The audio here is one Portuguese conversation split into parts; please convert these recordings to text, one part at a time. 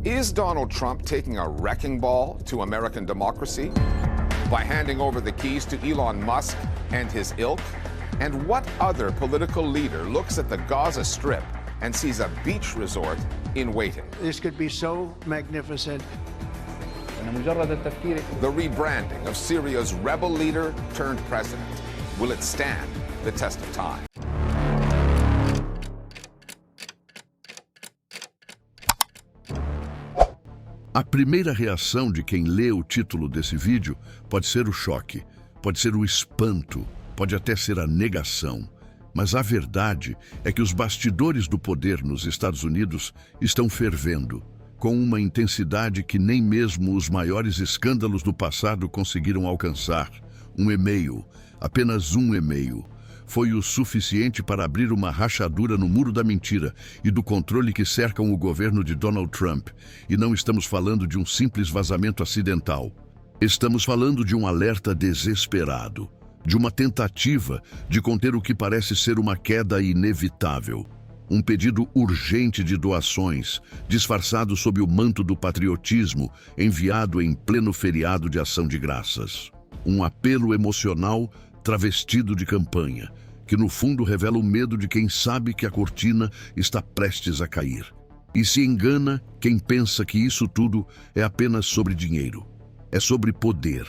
Is Donald Trump taking a wrecking ball to American democracy by handing over the keys to Elon Musk and his ilk? And what other political leader looks at the Gaza Strip and sees a beach resort in waiting? This could be so magnificent. The rebranding of Syria's rebel leader turned president. Will it stand the test of time? A primeira reação de quem lê o título desse vídeo pode ser o choque, pode ser o espanto, pode até ser a negação. Mas a verdade é que os bastidores do poder nos Estados Unidos estão fervendo, com uma intensidade que nem mesmo os maiores escândalos do passado conseguiram alcançar. Um e-mail, apenas um e-mail, foi o suficiente para abrir uma rachadura no muro da mentira e do controle que cercam o governo de Donald Trump. E não estamos falando de um simples vazamento acidental. Estamos falando de um alerta desesperado, de uma tentativa de conter o que parece ser uma queda inevitável. Um pedido urgente de doações, disfarçado sob o manto do patriotismo, enviado em pleno feriado de Ação de Graças. Um apelo emocional travestido de campanha, que no fundo revela o medo de quem sabe que a cortina está prestes a cair. E se engana quem pensa que isso tudo é apenas sobre dinheiro. É sobre poder.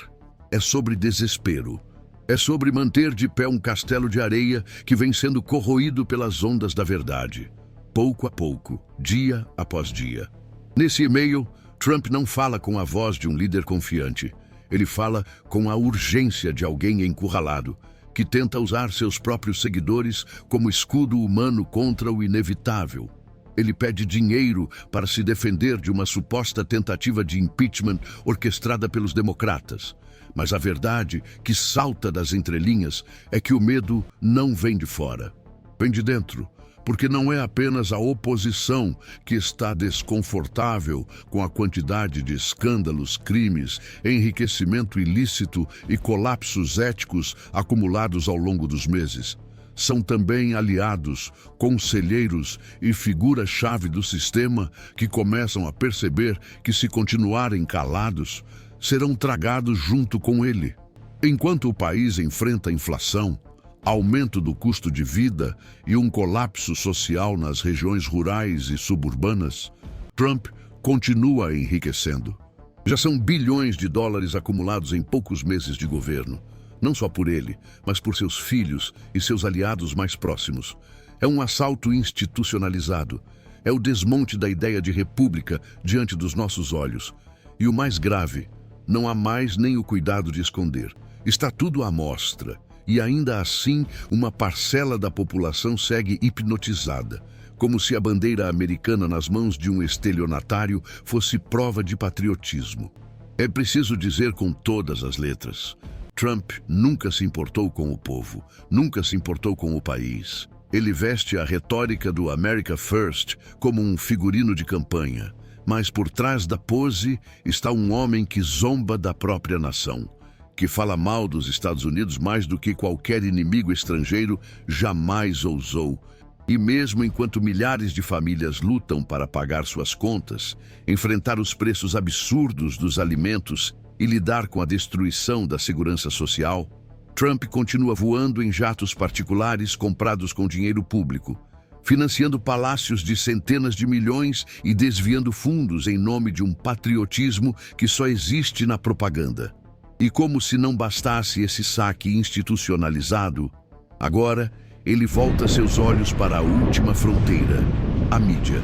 É sobre desespero. É sobre manter de pé um castelo de areia que vem sendo corroído pelas ondas da verdade, pouco a pouco, dia após dia. Nesse e-mail, Trump não fala com a voz de um líder confiante. Ele fala com a urgência de alguém encurralado, que tenta usar seus próprios seguidores como escudo humano contra o inevitável. Ele pede dinheiro para se defender de uma suposta tentativa de impeachment orquestrada pelos democratas. Mas a verdade que salta das entrelinhas é que o medo não vem de fora, vem de dentro, porque não é apenas a oposição que está desconfortável com a quantidade de escândalos, crimes, enriquecimento ilícito e colapsos éticos acumulados ao longo dos meses. São também aliados, conselheiros e figuras-chave do sistema que começam a perceber que, se continuarem calados, serão tragados junto com ele. Enquanto o país enfrenta inflação, aumento do custo de vida e um colapso social nas regiões rurais e suburbanas, Trump continua enriquecendo. Já são bilhões de dólares acumulados em poucos meses de governo, não só por ele, mas por seus filhos e seus aliados mais próximos. É um assalto institucionalizado. É o desmonte da ideia de república diante dos nossos olhos. E o mais grave, não há mais nem o cuidado de esconder. Está tudo à mostra. E ainda assim, uma parcela da população segue hipnotizada, como se a bandeira americana nas mãos de um estelionatário fosse prova de patriotismo. É preciso dizer com todas as letras: Trump nunca se importou com o povo, nunca se importou com o país. Ele veste a retórica do America First como um figurino de campanha. Mas por trás da pose está um homem que zomba da própria nação, que fala mal dos Estados Unidos mais do que qualquer inimigo estrangeiro jamais ousou. E mesmo enquanto milhares de famílias lutam para pagar suas contas, enfrentar os preços absurdos dos alimentos e lidar com a destruição da segurança social, Trump continua voando em jatos particulares comprados com dinheiro público, financiando palácios de centenas de milhões e desviando fundos em nome de um patriotismo que só existe na propaganda. E como se não bastasse esse saque institucionalizado, agora ele volta seus olhos para a última fronteira, a mídia.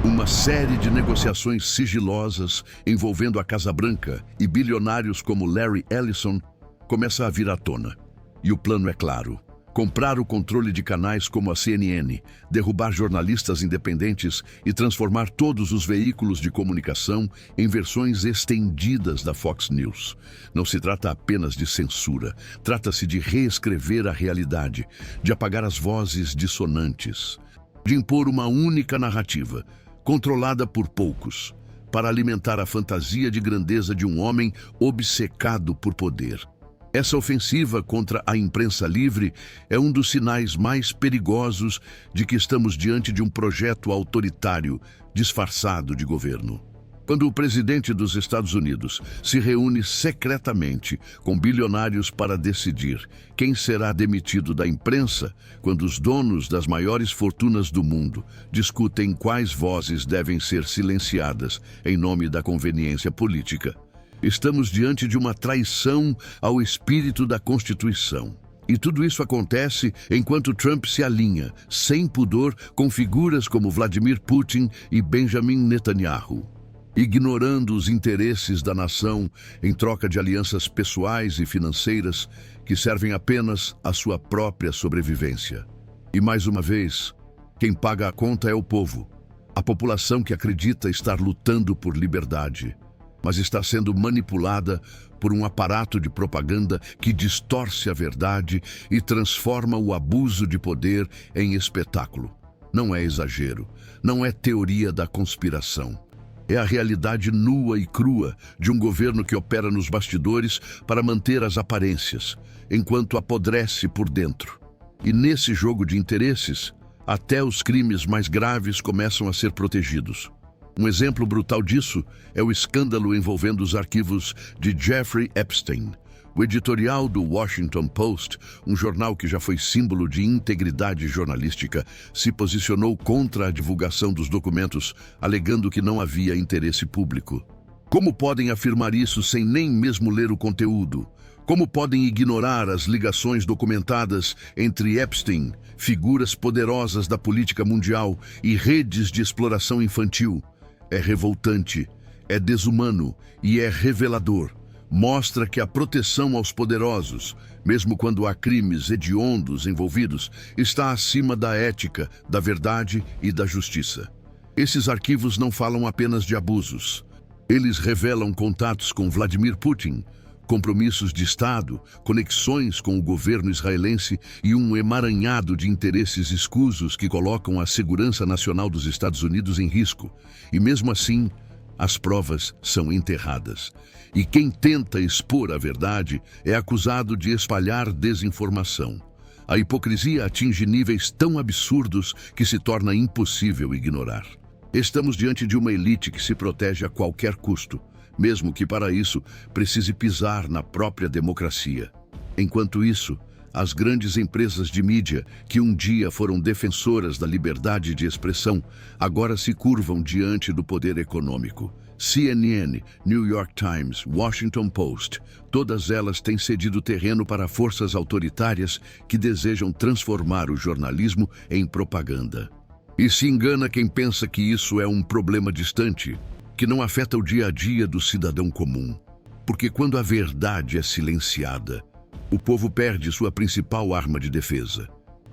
Uma série de negociações sigilosas envolvendo a Casa Branca e bilionários como Larry Ellison começa a vir à tona. E o plano é claro: comprar o controle de canais como a CNN, derrubar jornalistas independentes e transformar todos os veículos de comunicação em versões estendidas da Fox News. Não se trata apenas de censura, trata-se de reescrever a realidade, de apagar as vozes dissonantes, de impor uma única narrativa, controlada por poucos, para alimentar a fantasia de grandeza de um homem obcecado por poder. Essa ofensiva contra a imprensa livre é um dos sinais mais perigosos de que estamos diante de um projeto autoritário disfarçado de governo. Quando o presidente dos Estados Unidos se reúne secretamente com bilionários para decidir quem será demitido da imprensa, quando os donos das maiores fortunas do mundo discutem quais vozes devem ser silenciadas em nome da conveniência política, estamos diante de uma traição ao espírito da Constituição. E tudo isso acontece enquanto Trump se alinha, sem pudor, com figuras como Vladimir Putin e Benjamin Netanyahu, ignorando os interesses da nação em troca de alianças pessoais e financeiras que servem apenas à sua própria sobrevivência. E mais uma vez, quem paga a conta é o povo, a população que acredita estar lutando por liberdade, mas está sendo manipulada por um aparato de propaganda que distorce a verdade e transforma o abuso de poder em espetáculo. Não é exagero, não é teoria da conspiração. É a realidade nua e crua de um governo que opera nos bastidores para manter as aparências, enquanto apodrece por dentro. E nesse jogo de interesses, até os crimes mais graves começam a ser protegidos. Um exemplo brutal disso é o escândalo envolvendo os arquivos de Jeffrey Epstein. O editorial do Washington Post, um jornal que já foi símbolo de integridade jornalística, se posicionou contra a divulgação dos documentos, alegando que não havia interesse público. Como podem afirmar isso sem nem mesmo ler o conteúdo? Como podem ignorar as ligações documentadas entre Epstein, figuras poderosas da política mundial e redes de exploração infantil? É revoltante, é desumano e é revelador. Mostra que a proteção aos poderosos, mesmo quando há crimes hediondos envolvidos, está acima da ética, da verdade e da justiça. Esses arquivos não falam apenas de abusos. Eles revelam contatos com Vladimir Putin, compromissos de Estado, conexões com o governo israelense e um emaranhado de interesses escusos que colocam a segurança nacional dos Estados Unidos em risco. E mesmo assim, as provas são enterradas. E quem tenta expor a verdade é acusado de espalhar desinformação. A hipocrisia atinge níveis tão absurdos que se torna impossível ignorar. Estamos diante de uma elite que se protege a qualquer custo, mesmo que para isso precise pisar na própria democracia. Enquanto isso, as grandes empresas de mídia, que um dia foram defensoras da liberdade de expressão, agora se curvam diante do poder econômico. CNN, New York Times, Washington Post, todas elas têm cedido terreno para forças autoritárias que desejam transformar o jornalismo em propaganda. E se engana quem pensa que isso é um problema distante, que não afeta o dia a dia do cidadão comum. Porque quando a verdade é silenciada, o povo perde sua principal arma de defesa.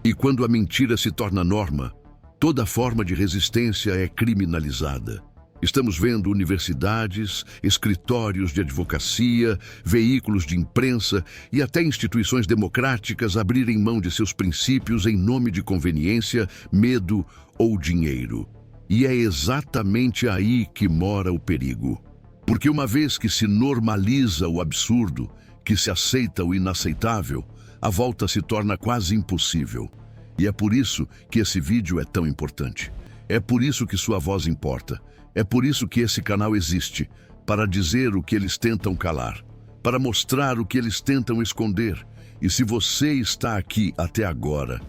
E quando a mentira se torna norma, toda forma de resistência é criminalizada. Estamos vendo universidades, escritórios de advocacia, veículos de imprensa e até instituições democráticas abrirem mão de seus princípios em nome de conveniência, medo ou dinheiro. E é exatamente aí que mora o perigo. Porque uma vez que se normaliza o absurdo, que se aceita o inaceitável, a volta se torna quase impossível. E é por isso que esse vídeo é tão importante. É por isso que sua voz importa. É por isso que esse canal existe, para dizer o que eles tentam calar, para mostrar o que eles tentam esconder. E se você está aqui até agora,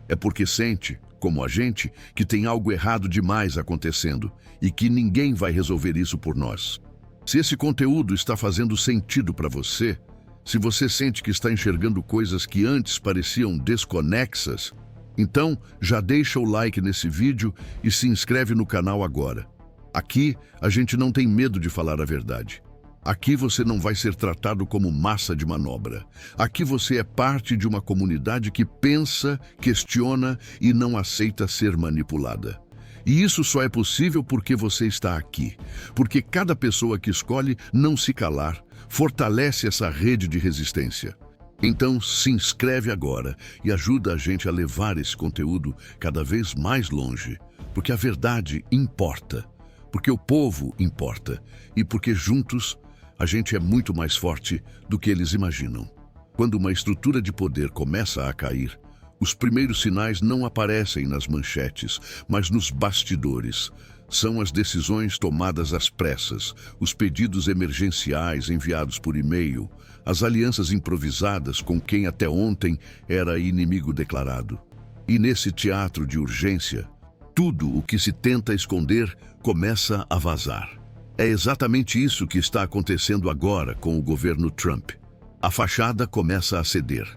é porque sente, como a gente, que tem algo errado demais acontecendo e que ninguém vai resolver isso por nós. Se esse conteúdo está fazendo sentido para você, se você sente que está enxergando coisas que antes pareciam desconexas, então já deixa o like nesse vídeo e se inscreve no canal agora. Aqui, a gente não tem medo de falar a verdade. Aqui você não vai ser tratado como massa de manobra. Aqui você é parte de uma comunidade que pensa, questiona e não aceita ser manipulada. E isso só é possível porque você está aqui. Porque cada pessoa que escolhe não se calar fortalece essa rede de resistência. Então, se inscreve agora e ajuda a gente a levar esse conteúdo cada vez mais longe. Porque a verdade importa. Porque o povo importa e porque juntos a gente é muito mais forte do que eles imaginam. Quando uma estrutura de poder começa a cair, os primeiros sinais não aparecem nas manchetes, mas nos bastidores. São as decisões tomadas às pressas, os pedidos emergenciais enviados por e-mail, as alianças improvisadas com quem até ontem era inimigo declarado. E nesse teatro de urgência, tudo o que se tenta esconder começa a vazar. É exatamente isso que está acontecendo agora com o governo Trump. A fachada começa a ceder.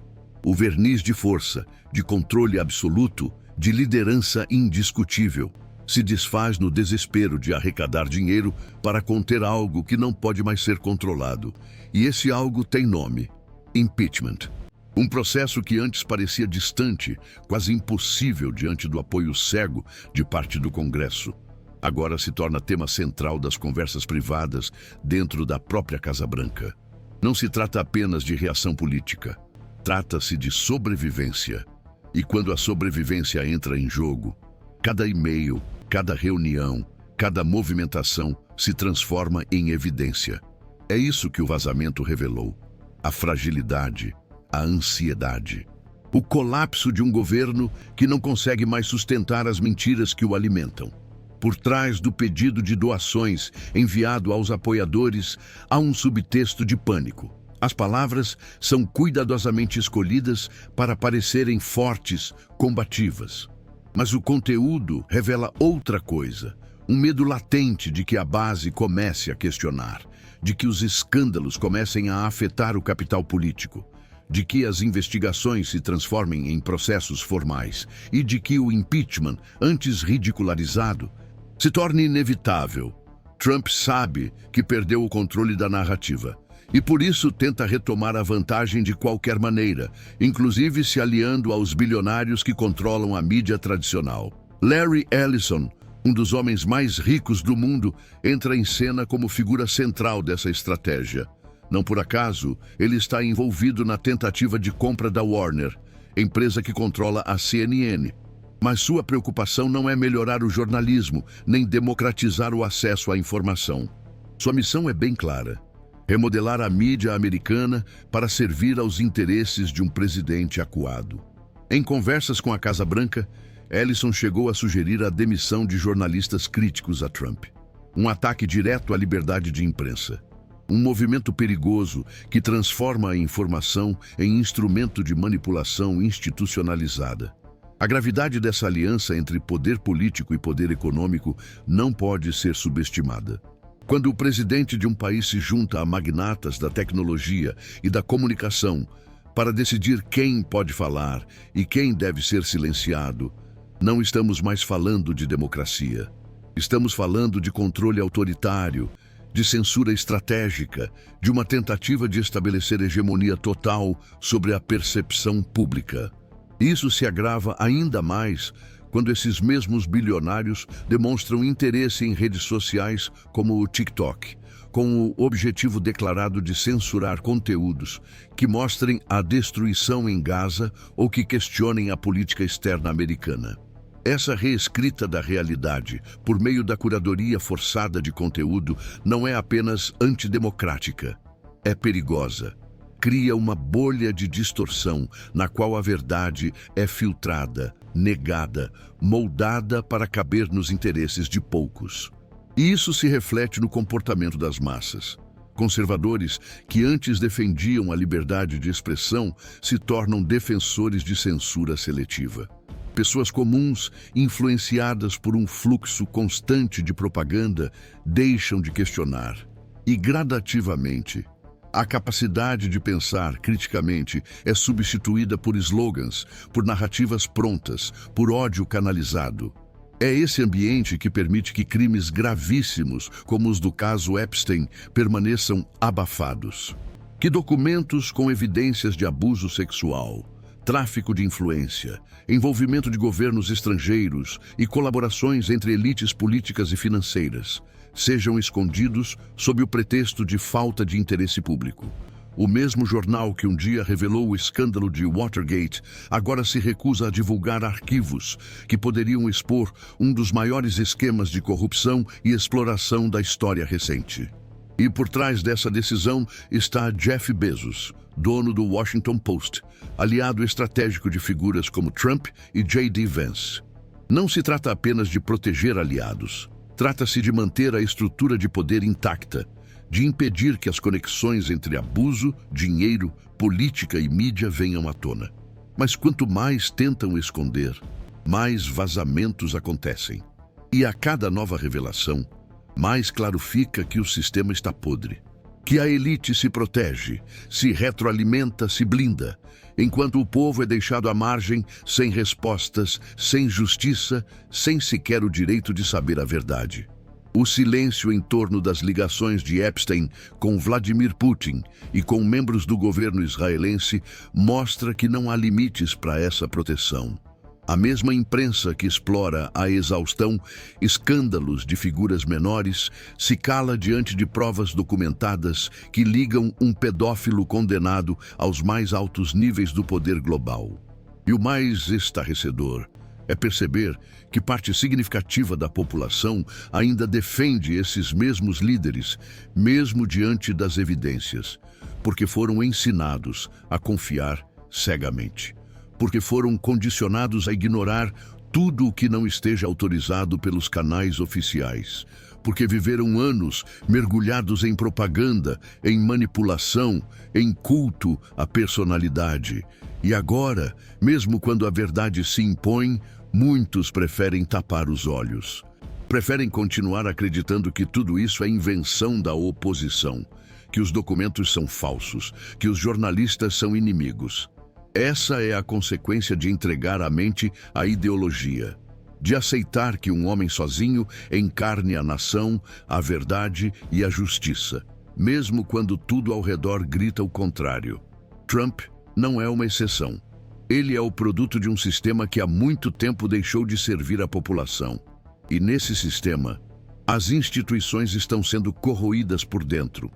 O verniz de força, de controle absoluto, de liderança indiscutível, se desfaz no desespero de arrecadar dinheiro para conter algo que não pode mais ser controlado. E esse algo tem nome: impeachment. Um processo que antes parecia distante, quase impossível diante do apoio cego de parte do Congresso. Agora se torna tema central das conversas privadas dentro da própria Casa Branca. Não se trata apenas de reação política. Trata-se de sobrevivência. E quando a sobrevivência entra em jogo, cada e-mail, cada reunião, cada movimentação se transforma em evidência. É isso que o vazamento revelou: a fragilidade, a ansiedade, o colapso de um governo que não consegue mais sustentar as mentiras que o alimentam. Por trás do pedido de doações enviado aos apoiadores, há um subtexto de pânico. As palavras são cuidadosamente escolhidas para parecerem fortes, combativas. Mas o conteúdo revela outra coisa: um medo latente de que a base comece a questionar, de que os escândalos comecem a afetar o capital político, de que as investigações se transformem em processos formais e de que o impeachment, antes ridicularizado, se torne inevitável. Trump sabe que perdeu o controle da narrativa e por isso tenta retomar a vantagem de qualquer maneira, inclusive se aliando aos bilionários que controlam a mídia tradicional. Larry Ellison, um dos homens mais ricos do mundo, entra em cena como figura central dessa estratégia. Não por acaso, ele está envolvido na tentativa de compra da Warner, empresa que controla a CNN. Mas sua preocupação não é melhorar o jornalismo, nem democratizar o acesso à informação. Sua missão é bem clara: remodelar a mídia americana para servir aos interesses de um presidente acuado. Em conversas com a Casa Branca, Ellison chegou a sugerir a demissão de jornalistas críticos a Trump. Um ataque direto à liberdade de imprensa. Um movimento perigoso que transforma a informação em instrumento de manipulação institucionalizada. A gravidade dessa aliança entre poder político e poder econômico não pode ser subestimada. Quando o presidente de um país se junta a magnatas da tecnologia e da comunicação para decidir quem pode falar e quem deve ser silenciado, não estamos mais falando de democracia. Estamos falando de controle autoritário, de censura estratégica, de uma tentativa de estabelecer hegemonia total sobre a percepção pública. Isso se agrava ainda mais quando esses mesmos bilionários demonstram interesse em redes sociais como o TikTok, com o objetivo declarado de censurar conteúdos que mostrem a destruição em Gaza ou que questionem a política externa americana. Essa reescrita da realidade, por meio da curadoria forçada de conteúdo, não é apenas antidemocrática, é perigosa. Cria uma bolha de distorção na qual a verdade é filtrada, negada, moldada para caber nos interesses de poucos. E isso se reflete no comportamento das massas. Conservadores que antes defendiam a liberdade de expressão se tornam defensores de censura seletiva. Pessoas comuns, influenciadas por um fluxo constante de propaganda, deixam de questionar. E gradativamente, a capacidade de pensar criticamente é substituída por slogans, por narrativas prontas, por ódio canalizado. É esse ambiente que permite que crimes gravíssimos, como os do caso Epstein, permaneçam abafados. Que documentos com evidências de abuso sexual, tráfico de influência, envolvimento de governos estrangeiros e colaborações entre elites políticas e financeiras sejam escondidos sob o pretexto de falta de interesse público. O mesmo jornal que um dia revelou o escândalo de Watergate agora se recusa a divulgar arquivos que poderiam expor um dos maiores esquemas de corrupção e exploração da história recente. E por trás dessa decisão está Jeff Bezos, dono do Washington Post, aliado estratégico de figuras como Trump e J.D. Vance. Não se trata apenas de proteger aliados. Trata-se de manter a estrutura de poder intacta, de impedir que as conexões entre abuso, dinheiro, política e mídia venham à tona. Mas quanto mais tentam esconder, mais vazamentos acontecem. E a cada nova revelação, mais claro fica que o sistema está podre. Que a elite se protege, se retroalimenta, se blinda, enquanto o povo é deixado à margem, sem respostas, sem justiça, sem sequer o direito de saber a verdade. O silêncio em torno das ligações de Epstein com Vladimir Putin e com membros do governo israelense mostra que não há limites para essa proteção. A mesma imprensa que explora a exaustão escândalos de figuras menores se cala diante de provas documentadas que ligam um pedófilo condenado aos mais altos níveis do poder global. E o mais estarrecedor é perceber que parte significativa da população ainda defende esses mesmos líderes, mesmo diante das evidências, porque foram ensinados a confiar cegamente. Porque foram condicionados a ignorar tudo o que não esteja autorizado pelos canais oficiais. Porque viveram anos mergulhados em propaganda, em manipulação, em culto à personalidade. E agora, mesmo quando a verdade se impõe, muitos preferem tapar os olhos. Preferem continuar acreditando que tudo isso é invenção da oposição, que os documentos são falsos, que os jornalistas são inimigos. Essa é a consequência de entregar a mente à ideologia, de aceitar que um homem sozinho encarne a nação, a verdade e a justiça, mesmo quando tudo ao redor grita o contrário. Trump não é uma exceção. Ele é o produto de um sistema que há muito tempo deixou de servir a população. E nesse sistema, as instituições estão sendo corroídas por dentro.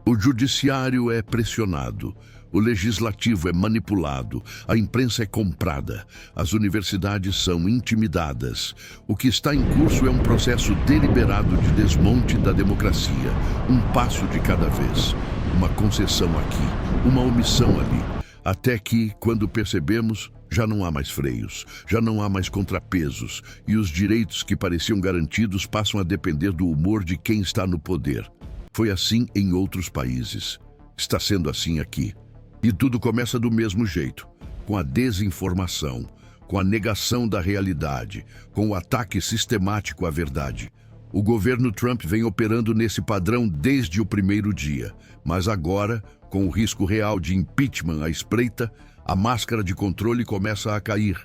O judiciário é pressionado, o legislativo é manipulado, a imprensa é comprada, as universidades são intimidadas. O que está em curso é um processo deliberado de desmonte da democracia, um passo de cada vez, uma concessão aqui, uma omissão ali, até que, quando percebemos, já não há mais freios, já não há mais contrapesos, e os direitos que pareciam garantidos passam a depender do humor de quem está no poder. Foi assim em outros países. Está sendo assim aqui. E tudo começa do mesmo jeito, com a desinformação, com a negação da realidade, com o ataque sistemático à verdade. O governo Trump vem operando nesse padrão desde o primeiro dia, mas agora, com o risco real de impeachment à espreita, a máscara de controle começa a cair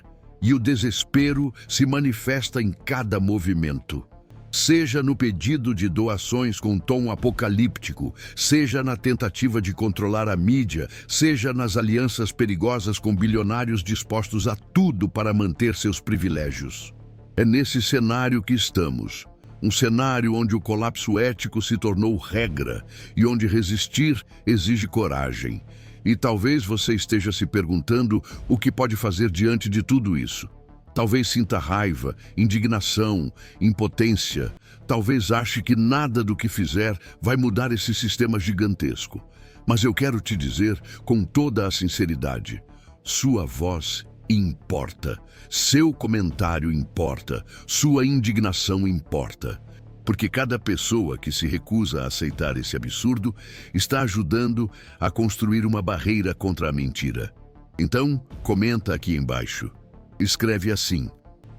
e o desespero se manifesta em cada movimento. Seja no pedido de doações com tom apocalíptico, seja na tentativa de controlar a mídia, seja nas alianças perigosas com bilionários dispostos a tudo para manter seus privilégios. É nesse cenário que estamos. Um cenário onde o colapso ético se tornou regra e onde resistir exige coragem. E talvez você esteja se perguntando o que pode fazer diante de tudo isso. Talvez sinta raiva, indignação, impotência. Talvez ache que nada do que fizer vai mudar esse sistema gigantesco. Mas eu quero te dizer, com toda a sinceridade, sua voz importa, seu comentário importa, sua indignação importa. Porque cada pessoa que se recusa a aceitar esse absurdo está ajudando a construir uma barreira contra a mentira. Então, comenta aqui embaixo. Escreve assim: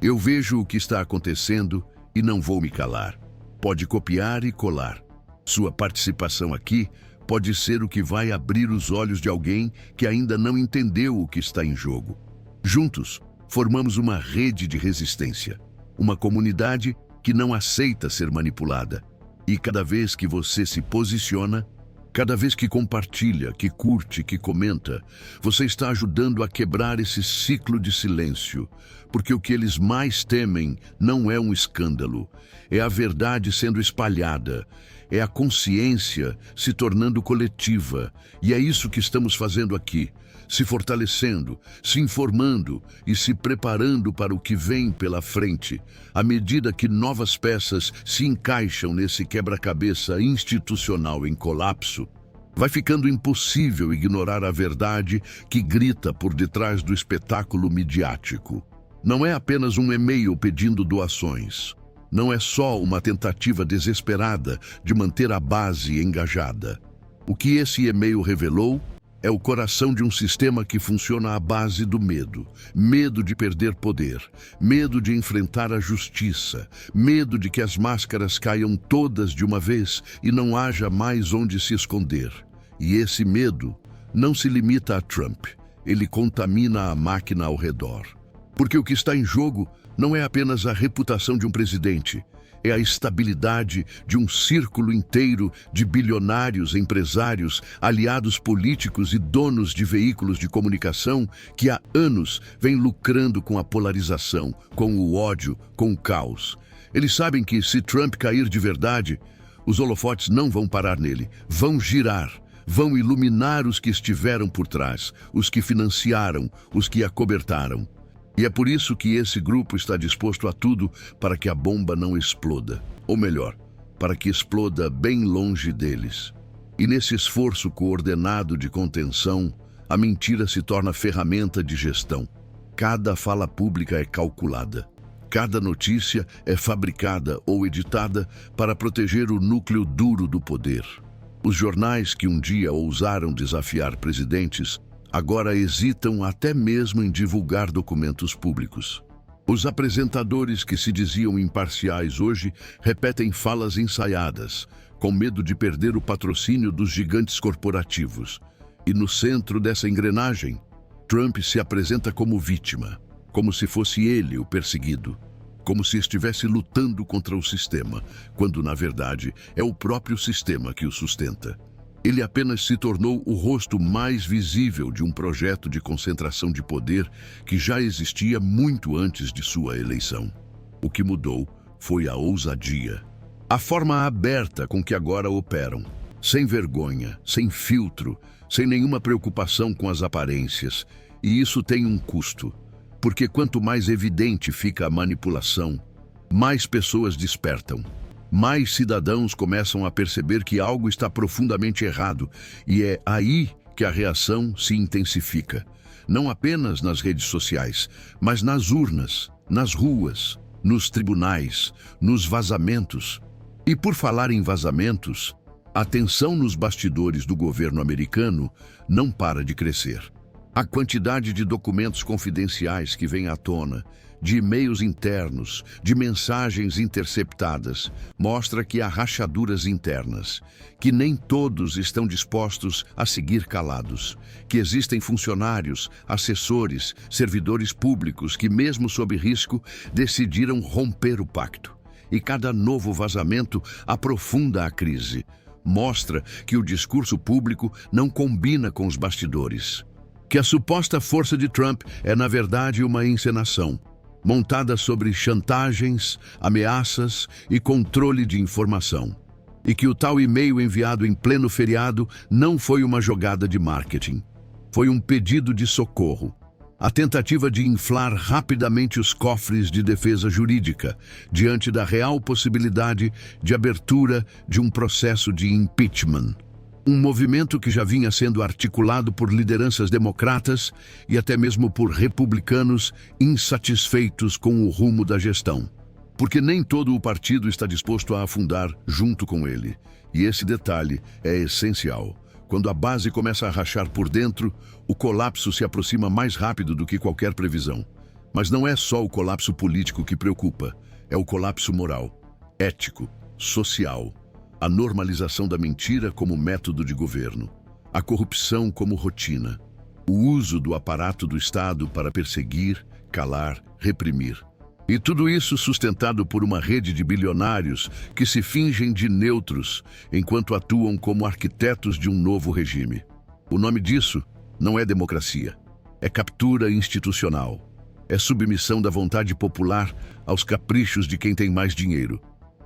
eu vejo o que está acontecendo e não vou me calar. Pode copiar e colar. Sua participação aqui pode ser o que vai abrir os olhos de alguém que ainda não entendeu o que está em jogo. Juntos, formamos uma rede de resistência, uma comunidade que não aceita ser manipulada. E cada vez que você se posiciona, cada vez que compartilha, que curte, que comenta, você está ajudando a quebrar esse ciclo de silêncio, porque o que eles mais temem não é um escândalo, é a verdade sendo espalhada, é a consciência se tornando coletiva, e é isso que estamos fazendo aqui, se fortalecendo, se informando e se preparando para o que vem pela frente, à medida que novas peças se encaixam nesse quebra-cabeça institucional em colapso. Vai ficando impossível ignorar a verdade que grita por detrás do espetáculo midiático. Não é apenas um e-mail pedindo doações. não é só uma tentativa desesperada de manter a base engajada. O que esse e-mail revelou é o coração de um sistema que funciona à base do medo. Medo de perder poder, medo de enfrentar a justiça, medo de que as máscaras caiam todas de uma vez e não haja mais onde se esconder. E esse medo não se limita a Trump, ele contamina a máquina ao redor. Porque o que está em jogo não é apenas a reputação de um presidente, é a estabilidade de um círculo inteiro de bilionários, empresários, aliados políticos e donos de veículos de comunicação que há anos vêm lucrando com a polarização, com o ódio, com o caos. Eles sabem que se Trump cair de verdade, os holofotes não vão parar nele, vão girar, vão iluminar os que estiveram por trás, os que financiaram, os que acobertaram. E é por isso que esse grupo está disposto a tudo para que a bomba não exploda. Ou melhor, para que exploda bem longe deles. E nesse esforço coordenado de contenção, a mentira se torna ferramenta de gestão. Cada fala pública é calculada. Cada notícia é fabricada ou editada para proteger o núcleo duro do poder. Os jornais que um dia ousaram desafiar presidentes agora hesitam até mesmo em divulgar documentos públicos. Os apresentadores que se diziam imparciais hoje repetem falas ensaiadas, com medo de perder o patrocínio dos gigantes corporativos. E no centro dessa engrenagem, Trump se apresenta como vítima, como se fosse ele o perseguido, como se estivesse lutando contra o sistema, quando na verdade é o próprio sistema que o sustenta. Ele apenas se tornou o rosto mais visível de um projeto de concentração de poder que já existia muito antes de sua eleição. O que mudou foi a ousadia. A forma aberta com que agora operam, sem vergonha, sem filtro, sem nenhuma preocupação com as aparências. E isso tem um custo, porque quanto mais evidente fica a manipulação, mais pessoas despertam. Mais cidadãos começam a perceber que algo está profundamente errado e é aí que a reação se intensifica. Não apenas nas redes sociais, mas nas urnas, nas ruas, nos tribunais, nos vazamentos. E por falar em vazamentos, a tensão nos bastidores do governo americano não para de crescer. A quantidade de documentos confidenciais que vem à tona, de e-mails internos, de mensagens interceptadas, mostra que há rachaduras internas, que nem todos estão dispostos a seguir calados, que existem funcionários, assessores, servidores públicos que, mesmo sob risco, decidiram romper o pacto. E cada novo vazamento aprofunda a crise, mostra que o discurso público não combina com os bastidores, que a suposta força de Trump é, na verdade, uma encenação, montada sobre chantagens, ameaças e controle de informação. E que o tal e-mail enviado em pleno feriado não foi uma jogada de marketing. Foi um pedido de socorro. A tentativa de inflar rapidamente os cofres de defesa jurídica, diante da real possibilidade de abertura de um processo de impeachment. Um movimento que já vinha sendo articulado por lideranças democratas e até mesmo por republicanos insatisfeitos com o rumo da gestão. Porque nem todo o partido está disposto a afundar junto com ele. E esse detalhe é essencial. Quando a base começa a rachar por dentro, o colapso se aproxima mais rápido do que qualquer previsão. Mas não é só o colapso político que preocupa, é o colapso moral, ético, social. A normalização da mentira como método de governo, a corrupção como rotina, o uso do aparato do Estado para perseguir, calar, reprimir. E tudo isso sustentado por uma rede de bilionários que se fingem de neutros enquanto atuam como arquitetos de um novo regime. O nome disso não é democracia, é captura institucional, é submissão da vontade popular aos caprichos de quem tem mais dinheiro.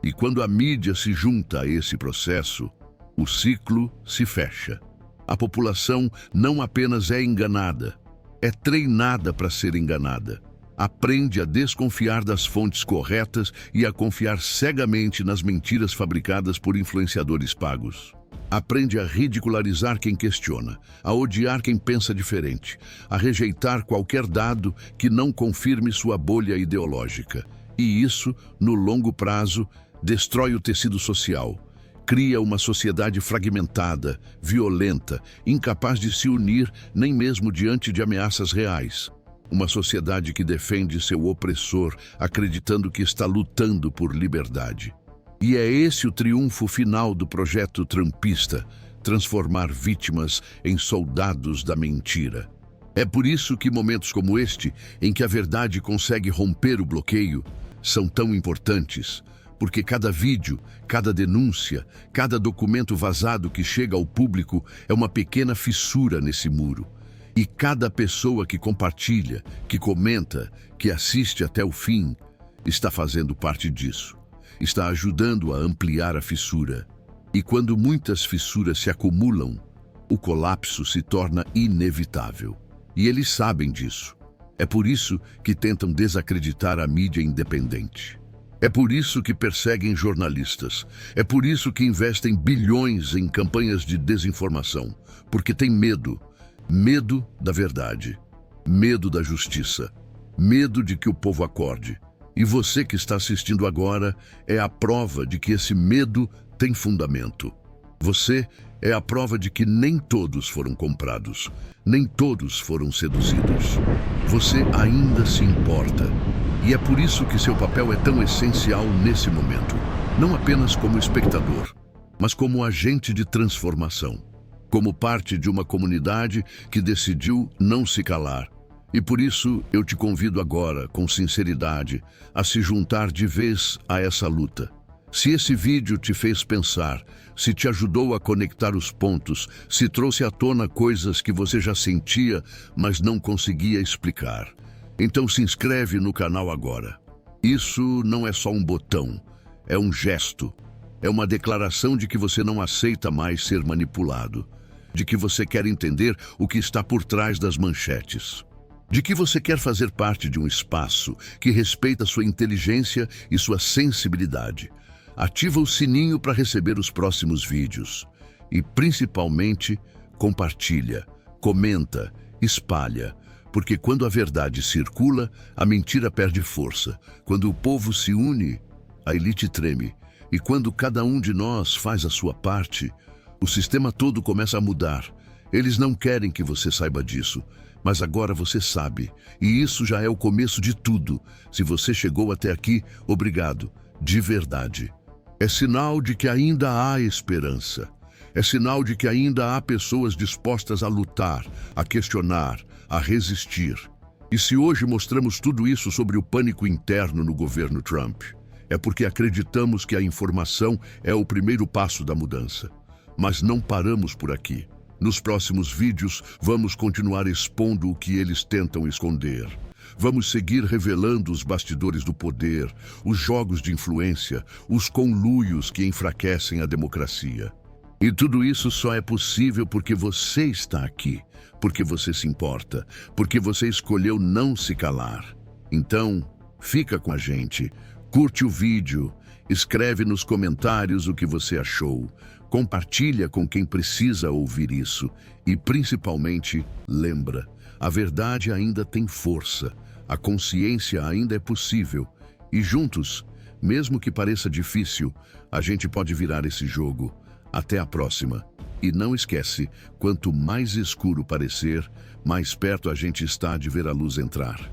E quando a mídia se junta a esse processo, o ciclo se fecha. A população não apenas é enganada, é treinada para ser enganada. Aprende a desconfiar das fontes corretas e a confiar cegamente nas mentiras fabricadas por influenciadores pagos. Aprende a ridicularizar quem questiona, a odiar quem pensa diferente, a rejeitar qualquer dado que não confirme sua bolha ideológica. E isso, no longo prazo, destrói o tecido social. Cria uma sociedade fragmentada, violenta, incapaz de se unir nem mesmo diante de ameaças reais. Uma sociedade que defende seu opressor, acreditando que está lutando por liberdade. E é esse o triunfo final do projeto trumpista, transformar vítimas em soldados da mentira. É por isso que momentos como este, em que a verdade consegue romper o bloqueio, são tão importantes, porque cada vídeo, cada denúncia, cada documento vazado que chega ao público é uma pequena fissura nesse muro. E cada pessoa que compartilha, que comenta, que assiste até o fim, está fazendo parte disso. Está ajudando a ampliar a fissura. E quando muitas fissuras se acumulam, o colapso se torna inevitável. E eles sabem disso. É por isso que tentam desacreditar a mídia independente. É por isso que perseguem jornalistas. É por isso que investem bilhões em campanhas de desinformação. Porque tem medo. Medo da verdade. Medo da justiça. Medo de que o povo acorde. E você que está assistindo agora é a prova de que esse medo tem fundamento. Você é a prova de que nem todos foram comprados. Nem todos foram seduzidos. Você ainda se importa. E é por isso que seu papel é tão essencial nesse momento. Não apenas como espectador, mas como agente de transformação. Como parte de uma comunidade que decidiu não se calar. E por isso eu te convido agora, com sinceridade, a se juntar de vez a essa luta. Se esse vídeo te fez pensar, se te ajudou a conectar os pontos, se trouxe à tona coisas que você já sentia, mas não conseguia explicar, então se inscreve no canal agora. Isso não é só um botão, é um gesto. É uma declaração de que você não aceita mais ser manipulado, de que você quer entender o que está por trás das manchetes, de que você quer fazer parte de um espaço que respeita sua inteligência e sua sensibilidade. Ativa o sininho para receber os próximos vídeos e, principalmente, compartilha, comenta, espalha, porque quando a verdade circula, a mentira perde força. Quando o povo se une, a elite treme. E quando cada um de nós faz a sua parte, o sistema todo começa a mudar. Eles não querem que você saiba disso, mas agora você sabe. E isso já é o começo de tudo. Se você chegou até aqui, obrigado, de verdade. É sinal de que ainda há esperança. É sinal de que ainda há pessoas dispostas a lutar, a questionar, a resistir. E se hoje mostramos tudo isso sobre o pânico interno no governo Trump, é porque acreditamos que a informação é o primeiro passo da mudança. Mas não paramos por aqui. Nos próximos vídeos, vamos continuar expondo o que eles tentam esconder. Vamos seguir revelando os bastidores do poder, os jogos de influência, os conluios que enfraquecem a democracia. E tudo isso só é possível porque você está aqui, porque você se importa, porque você escolheu não se calar. Então, fica com a gente, curte o vídeo, escreve nos comentários o que você achou, compartilha com quem precisa ouvir isso e, principalmente, lembra, a verdade ainda tem força, a consciência ainda é possível e juntos, mesmo que pareça difícil, a gente pode virar esse jogo. Até a próxima. E não esquece, quanto mais escuro parecer, mais perto a gente está de ver a luz entrar.